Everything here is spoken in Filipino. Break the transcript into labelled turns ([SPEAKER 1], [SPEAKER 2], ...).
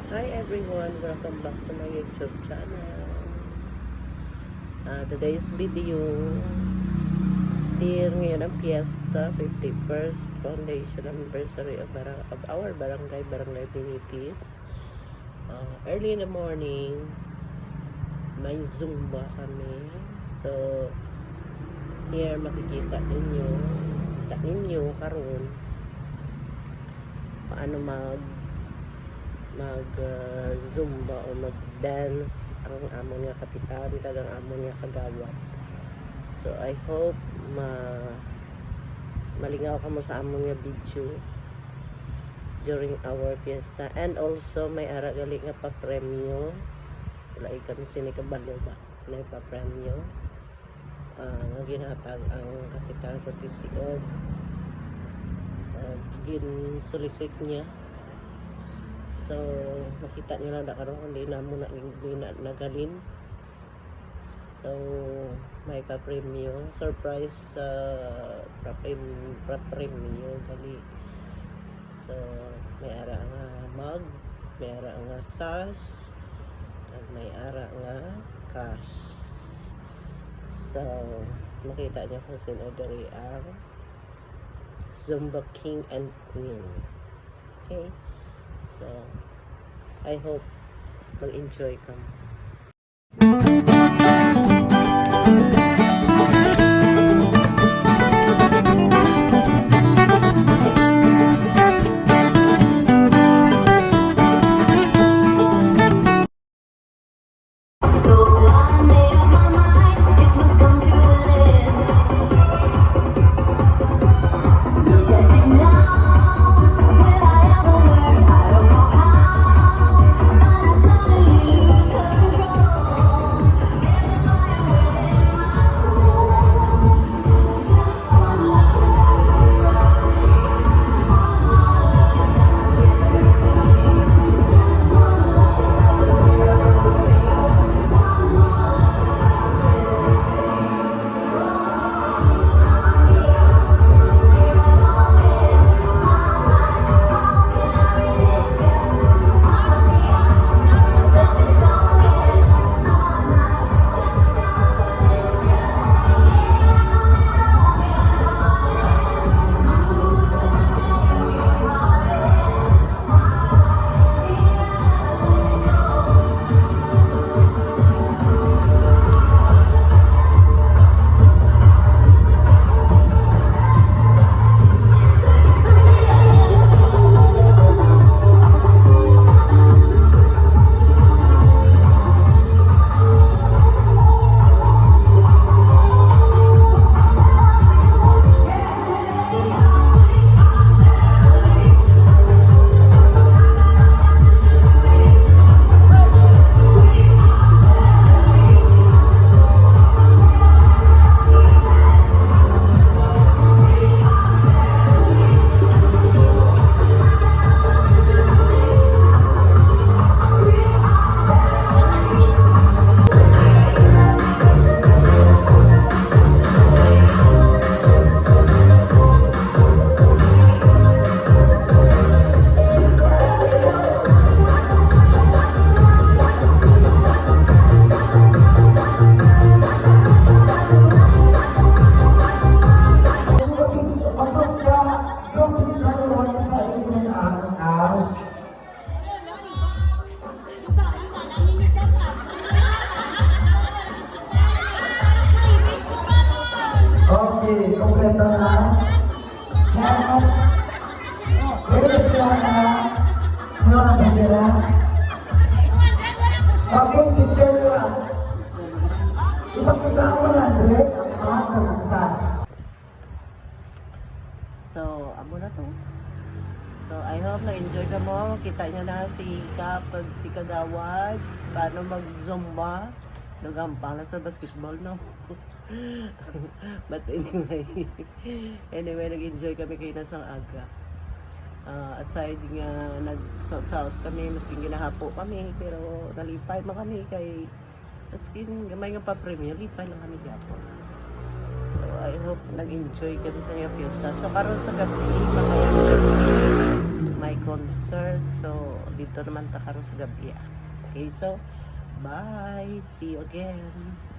[SPEAKER 1] Hi everyone, welcome back to my YouTube channel. Today's video, dear ngayon ang Fiesta 51st Foundation Anniversary of our Barangay Binitis. Early in the morning, may Zumba kami. So, here makikita ninyo karon paano Zumba o mag-dance ang amon nga kapitan kagang amon nga kagawad. So I hope malingaw ka mo sa amon nga video during our fiesta, and also may ara gali nga pa-premyo. Wala ikan sinikabalo ba na pa-premyo nga ginhatag ang kapitan courtesy of gin-solicit niya. So, makita nyo na karon hindi na nagalin. So, may pa-premyo. Surprise pa-premyo gali. So, may ara nga mug, may ara nga sas, at may ara nga cash. So, makita nyo kung sino dari ang Zumba King and Queen. Okay? So, I hope mag-enjoy ka.
[SPEAKER 2] Okay, kompleto na. Yan. Pwede sila na. Ano ang bandera? Okay, picture nila. Ipakita ko na, Drake, ang mga kalansas.
[SPEAKER 1] So, amo na to. So, I hope na-enjoy ka mo. Kita nyo na si Kagawad. Paano mag-zumba. Nagampang na sa basketball, no? But anyway, nag-enjoy kami kayo na sang aga. Aside nga nag-south kami, masking ginahapo kami, pero nalipay man kami kay masking gamay nga pa-premium, lipay lang kami gapon. So I hope nag-enjoy kami sa iyo fiesta. So karon sa gabi, mamaya gabi, may concert. So, dito naman ta karon sa gabi. Okay, so, bye. See you again.